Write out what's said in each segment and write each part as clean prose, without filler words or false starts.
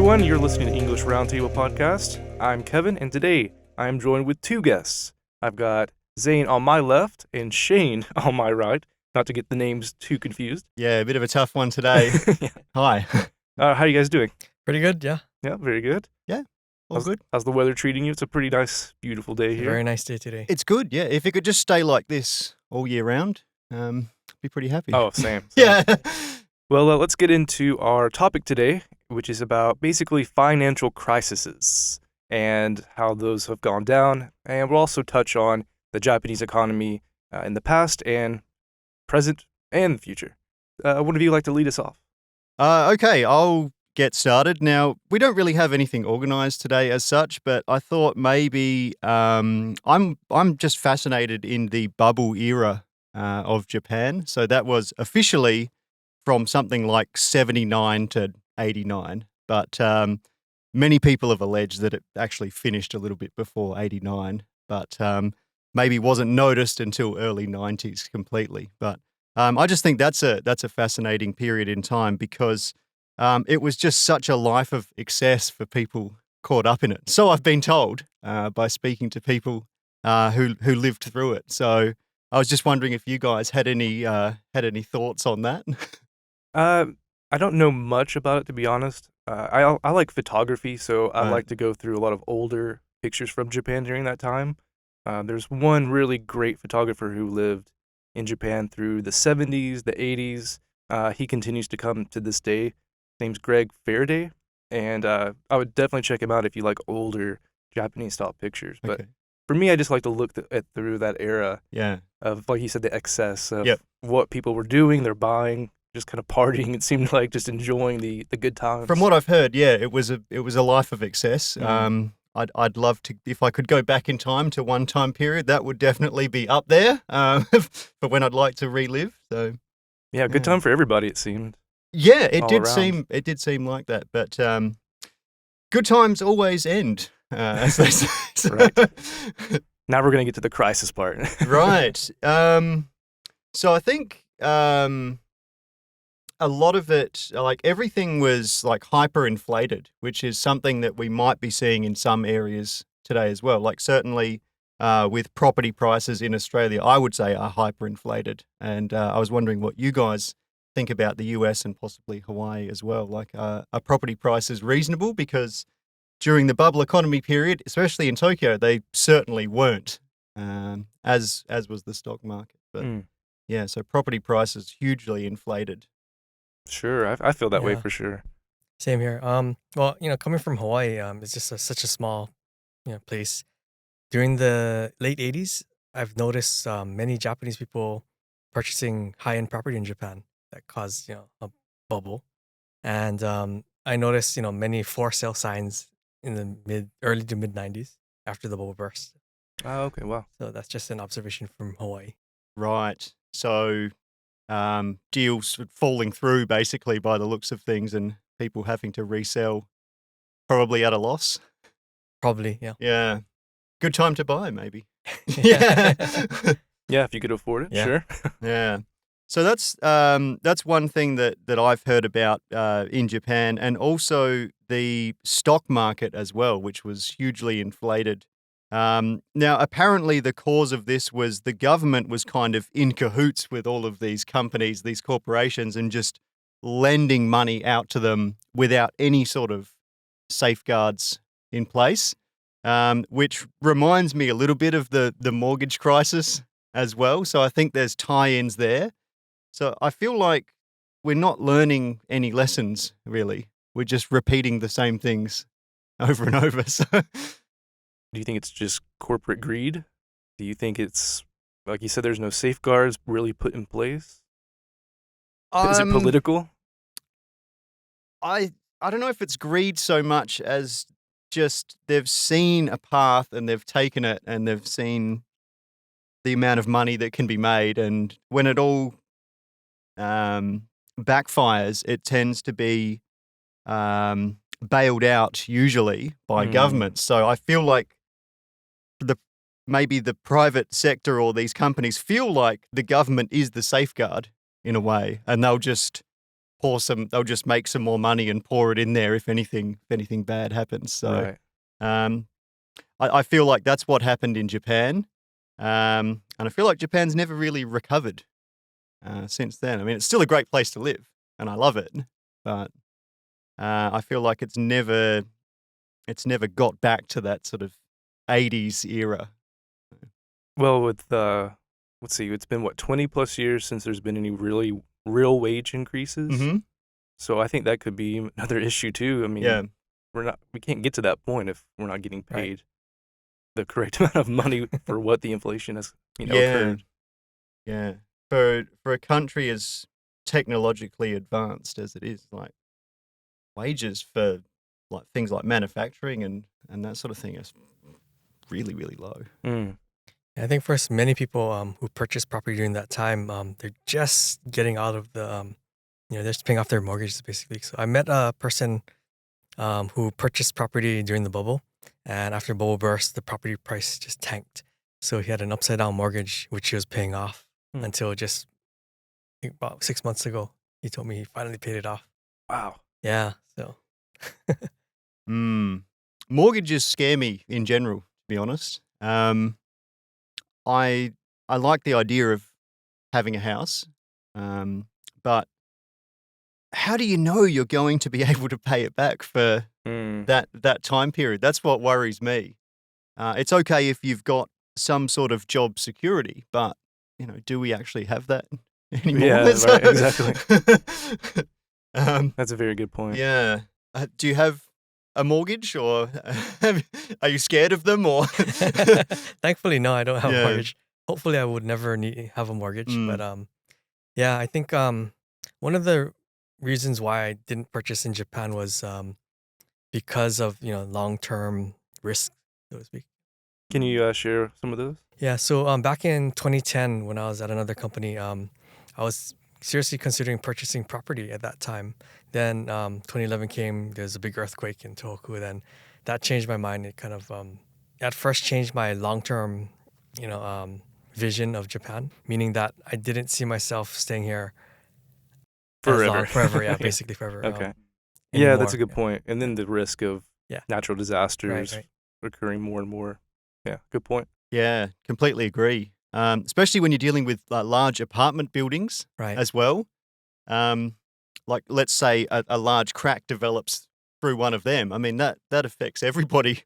everyone. You're listening to English Round Table Podcast. I'm Kevin, and today I am joined with two guests. I've got Zane on my left and Shane on my right. Not to get the names too confused. Yeah, a bit of a tough one today. Yeah. Hi. How are you guys doing? Pretty good, yeah. Yeah, very good. Yeah, all good. How's the weather treating you? It's a pretty nice, beautiful day here. Very nice day today. It's good, yeah. If it could just stay like this all year round, I'd be pretty happy. Oh, same. Yeah. Well, let's get into our topic today, which is about basically financial crises and how those have gone down. And we'll also touch on the Japanese economy in the past and present and the future. One of you like to lead us off? Okay, I'll get started. Now, we don't really have anything organized today as such, but I thought maybe I'm just fascinated in the bubble era of Japan. So that was officially from something like 79 to 89, but many people have alleged that it actually finished a little bit before 89, but maybe wasn't noticed until early 90s completely. But I just think that's a fascinating period in time because it was just such a life of excess for people caught up in it. So I've been told by speaking to people who lived through it. So I was just wondering if you guys had any thoughts on that. I don't know much about it, to be honest. I like photography, so I like to go through a lot of older pictures from Japan during that time. There's one really great photographer who lived in Japan through the 70s, the 80s. He continues to come to this day. His name's Greg Faraday, and I would definitely check him out if you like older Japanese-style pictures. But for me, I just like to look through that era of, like you said, the excess of what people were doing, they're buying, just kind of partying. It seemed like just enjoying the good times. From what I've heard, it was a life of excess. I'd love to, if I could go back in time to one time period, that would definitely be up there for when I'd like to relive. So good time for everybody, it seemed. Yeah, it did seem like that. But good times always end, as they say. Right. Now we're going to get to the crisis part. Right. So I think a lot of it, like everything was like hyperinflated, which is something that we might be seeing in some areas today as well. Like certainly with property prices in Australia, I would say are hyperinflated. And I was wondering what you guys think about the US and possibly Hawaii as well. Like are property prices reasonable? Because during the bubble economy period, especially in Tokyo, they certainly weren't, as was the stock market. But yeah, so property prices hugely inflated. Sure, I feel that way for sure. Same here. Well, coming from Hawaii, it's just such a small, place. During the late 80s, I've noticed many Japanese people purchasing high-end property in Japan that caused, a bubble. And I noticed, many for sale signs in the early to mid 90s after the bubble burst. Oh, okay, wow. So that's just an observation from Hawaii. Right. So deals falling through basically by the looks of things and people having to resell probably at a loss. Probably, yeah. Yeah. Good time to buy, maybe. Yeah. Yeah, if you could afford it, sure. Yeah. So that's one thing that I've heard about in Japan, and also the stock market as well, which was hugely inflated. Now, apparently the cause of this was the government was kind of in cahoots with all of these companies, these corporations, and just lending money out to them without any sort of safeguards in place, which reminds me a little bit of the mortgage crisis as well. So I think there's tie-ins there. So I feel like we're not learning any lessons, really. We're just repeating the same things over and over. So do you think it's just corporate greed? Do you think it's, like you said, there's no safeguards really put in place? Is it political? I don't know if it's greed so much as just they've seen a path and they've taken it and they've seen the amount of money that can be made. And when it all backfires, it tends to be bailed out usually by governments. So I feel like maybe the private sector or these companies feel like the government is the safeguard in a way, and they'll just they'll just make some more money and pour it in there if anything bad happens. So Right. I feel like that's what happened in Japan. And I feel like Japan's never really recovered since then. I mean, it's still a great place to live and I love it, but I feel like it's never got back to that sort of 80s era. Well, with let's see, it's been 20 plus years since there's been any really real wage increases. Mm-hmm. So I think that could be another issue too. I mean, Yeah. we can't get to that point if we're not getting Right. paid the correct amount of money for what the inflation has, Yeah. occurred. Yeah. For a country as technologically advanced as it is, like wages for like things like manufacturing and that sort of thing is really, really low. Mm. I think for many people who purchased property during that time, they're just getting out of the, they're just paying off their mortgages basically. So I met a person who purchased property during the bubble, and after bubble burst, the property price just tanked. So he had an upside down mortgage which he was paying off until just I think about 6 months ago. He told me he finally paid it off. Wow. Yeah. So Mortgages scare me in general, to be honest. I like the idea of having a house, but how do you know you're going to be able to pay it back for that time period? That's what worries me. It's okay if you've got some sort of job security, but do we actually have that anymore? Yeah, right, exactly. Um, That's a very good point. yeah. Do you have a mortgage, or are you scared of them, or? thankfully, no, I don't have Yeah. a mortgage. Hopefully, I would never have a mortgage. But yeah, I think one of the reasons why I didn't purchase in Japan was because of long-term risk, so to speak. Can you share some of those? Yeah, so back in 2010, when I was at another company, I was seriously considering purchasing property at that time. Then 2011 came, there's a big earthquake in Tohoku, then that changed my mind. It kind of, at first changed my long-term, vision of Japan, meaning that I didn't see myself staying here forever, yeah, basically forever. Okay. Yeah, that's a anymore. good point. And then the risk of Yeah. natural disasters Right. occurring more and more. Yeah, good point. Yeah, completely agree. Especially when you're dealing with large apartment buildings Right. as well. Like, let's say a large crack develops through one of them. I mean, that affects everybody,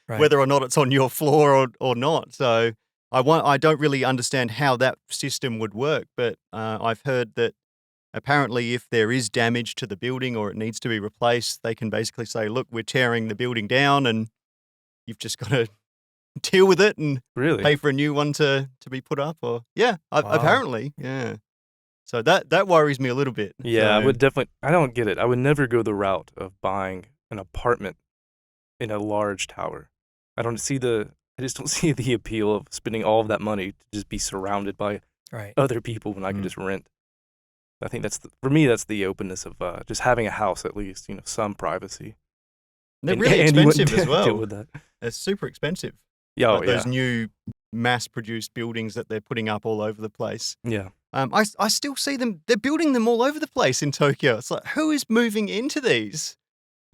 Right. whether or not it's on your floor or not. So I don't really understand how that system would work, but I've heard that apparently if there is damage to the building or it needs to be replaced, they can basically say, look, we're tearing the building down and you've just got to deal with it and Really? pay for a new one to be put up, or Wow. apparently, yeah. So that worries me a little bit. Yeah, I So, would definitely. I don't get it. I would never go the route of buying an apartment in a large tower. I just don't see the appeal of spending all of that money to just be surrounded by Right. other people when I can Mm. just rent. I think for me, that's the openness of just having a house at least, some privacy. they're And- really and you wouldn't expensive as deal well. with that. It's super expensive. Yeah, Like those new mass-produced buildings that they're putting up all over the place. yeah. I still see them. They're building them all over the place in Tokyo. It's like, who is moving into these?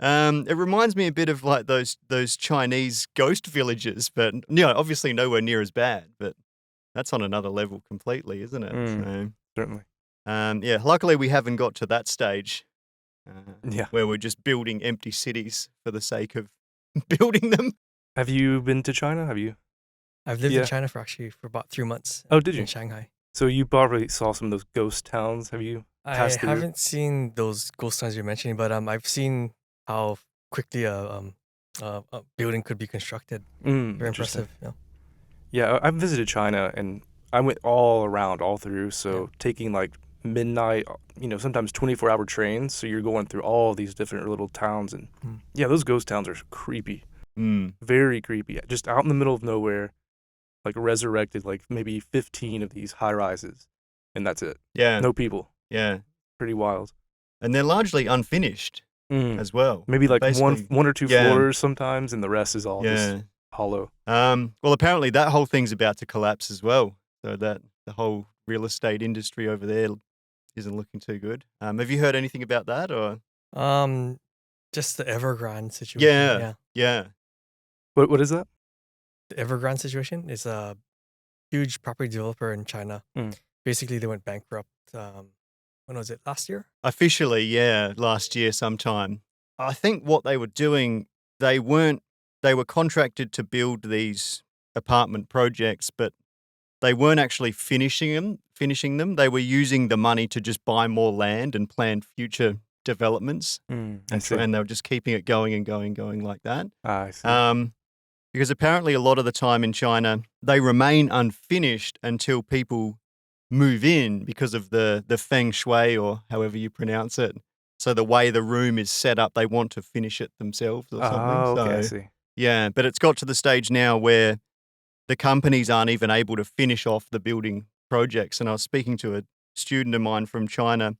It reminds me a bit of like those Chinese ghost villages, but obviously nowhere near as bad. But that's on another level completely, isn't it? Mm. Certainly. Yeah. Luckily, we haven't got to that stage Yeah. where we're just building empty cities for the sake of building them. Have you been to China? Have you? I've lived Yeah. in China for about 3 months. Oh, did you? In Shanghai. So you probably saw some of those ghost towns. Have you I passed through? haven't seen those ghost towns you're mentioning, but I've seen how quickly a building could be constructed. Very Interesting. impressive. Yeah. Yeah, I visited China and I went all through. So taking like midnight, sometimes 24-hour trains. So you're going through all these different little towns. And yeah, those ghost towns are creepy. Very creepy. Just out in the middle of nowhere, like resurrected, like maybe 15 of these high rises. And that's it. Yeah. No people. Yeah. Pretty wild. And they're largely unfinished as well. Maybe like Basically, one or two yeah. floors sometimes, and the rest is all Yeah. just hollow. Well, apparently that whole thing's about to collapse as well. So that the whole real estate industry over there isn't looking too good. Have you heard anything about that or? Just the Evergrande situation. Yeah. What is that? The Evergrande situation is a huge property developer in China. Basically, they went bankrupt. When was it? Last year? Officially, yeah, last year sometime. I think what they were doing, they were contracted to build these apartment projects, but they weren't actually finishing them. They were using the money to just buy more land and plan future developments. I And see. they were just keeping it going and going like that. I see. Because apparently a lot of the time in China, they remain unfinished until people move in because of the feng shui or however you pronounce it. So the way the room is set up, they want to finish it themselves or something. Oh, okay, I So see. yeah, but it's got to the stage now where the companies aren't even able to finish off the building projects. And I was speaking to a student of mine from China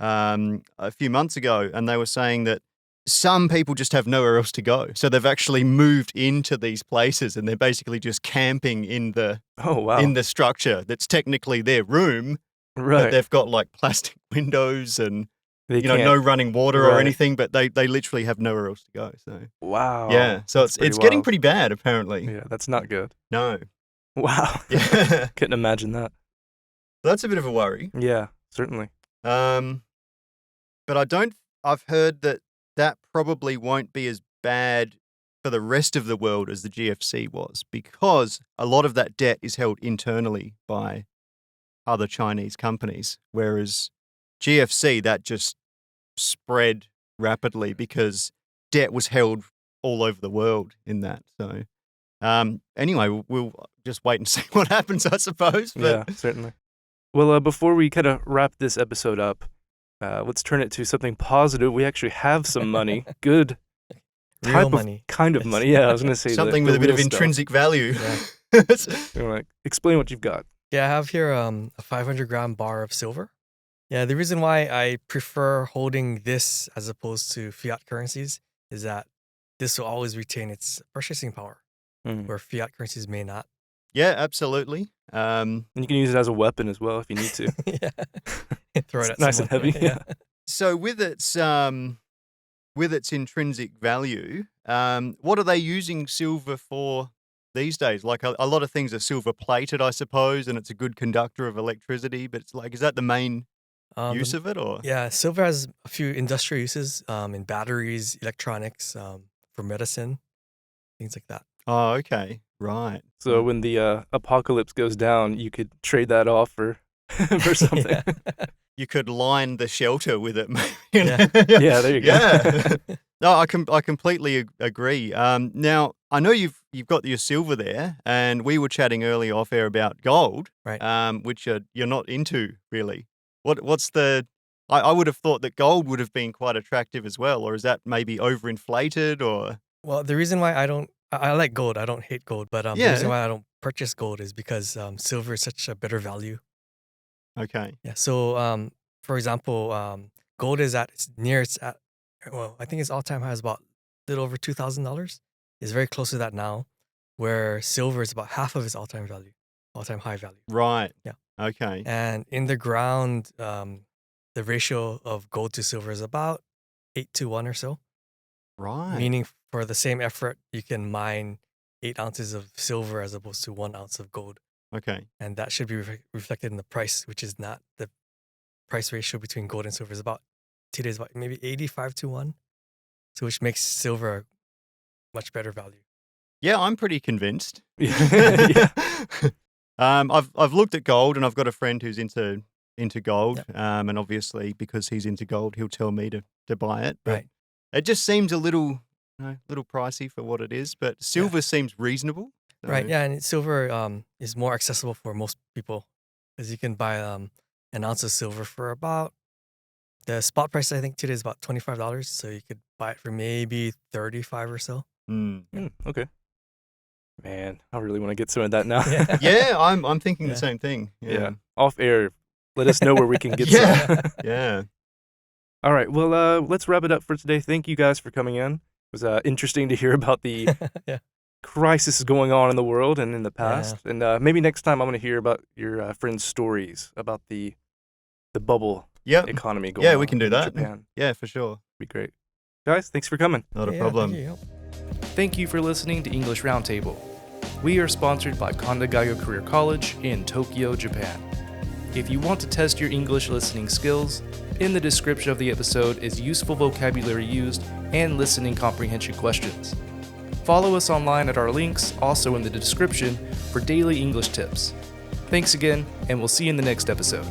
a few months ago, and they were saying that some people just have nowhere else to go. So they've actually moved into these places and they're basically just camping in the Oh, wow. in the structure that's technically their room, but Right. they've got like plastic windows and They no can't. running water or Right. anything, but they literally have nowhere else to go. So Wow. yeah, so That's pretty it's getting wild. pretty bad apparently. Yeah, that's not good. No. Wow. Yeah. Couldn't imagine that. That's a bit of a worry. Yeah, certainly. But I've heard that probably won't be as bad for the rest of the world as the GFC was, because a lot of that debt is held internally by other Chinese companies, whereas GFC, that just spread rapidly because debt was held all over the world in that. So anyway, we'll just wait and see what happens, I suppose. Yeah, But certainly. Well, before we kind of wrap this episode up, let's turn it to something positive. We actually have some money. Good Real type money. kind of Yes. money. Yeah, I was going to say something the with a bit of real stuff. intrinsic value. Yeah. You know, like, explain what you've got. Yeah, I have here a 500-gram bar of silver. Yeah, the reason why I prefer holding this as opposed to fiat currencies is that this will always retain its purchasing power, where fiat currencies may not. Yeah, absolutely. And you can use it as a weapon as well if you need to. Yeah. Throw it It's at nice and someone. heavy. Yeah. So with its intrinsic value, what are they using silver for these days? Like a lot of things are silver plated, I suppose, and it's a good conductor of electricity. But it's like, is that the main use of it, or? Yeah, silver has a few industrial uses in batteries, electronics, for medicine, things like that. Oh, okay, right. So when the apocalypse goes down, you could trade that off for something. Yeah. You could line the shelter with it. Maybe. Yeah. Yeah, there you go. Yeah. No, I completely agree. Now I know you've got your silver there, and we were chatting earlier off air about gold, Right. which you're not into really. What's the? I would have thought that gold would have been quite attractive as well, or is that maybe overinflated, or? Well, the reason why I like gold, I don't hate gold, but the Yeah. reason why I don't purchase gold is because silver is such a better value. Okay. Yeah. So, for example, gold is at I think its all-time high is about a little over $2,000. It's very close to that now, where silver is about half of its all-time high value. Right. Yeah. Okay. And in the ground, the ratio of gold to silver is about 8-1 or so. Right. Meaning for the same effort, you can mine 8 ounces of silver as opposed to 1 ounce of gold. Okay. And that should be reflected in the price, which is not the price ratio between gold and silver is today is about maybe 85-1. So which makes silver a much better value. Yeah, I'm pretty convinced. Yeah. I've looked at gold, and I've got a friend who's into gold. Yep. And obviously because he's into gold, he'll tell me to buy it. But Right. it just seems a little pricey for what it is. But silver seems reasonable. Right. So- Yeah. And silver is more accessible for most people because you can buy an ounce of silver for about the spot price. I think today is about $25. So you could buy it for maybe 35 or so. Mm. Okay. Man, I really want to get some of that now. Yeah. Yeah, I'm thinking Yeah. the same thing. Yeah. Off air, let us know where we can get Yeah. some. Yeah. All right. Well, let's wrap it up for today. Thank you guys for coming in. It was interesting to hear about the Yeah. crisis going on in the world and in the Yeah. past. And maybe next time I want to hear about your friends' stories about the the bubble Yep. economy going Yeah, on we can do in that. Japan. Yeah, for sure. Be great. Guys, thanks for coming. Not a Yeah, problem. thank you. Thank you for listening to English Roundtable. We are sponsored by Kanda Gaigo Career College in Tokyo, Japan. If you want to test your English listening skills, in the description of the episode is useful vocabulary used and listening comprehension questions. Follow us online at our links, also in the description, for daily English tips. Thanks again, and we'll see you in the next episode.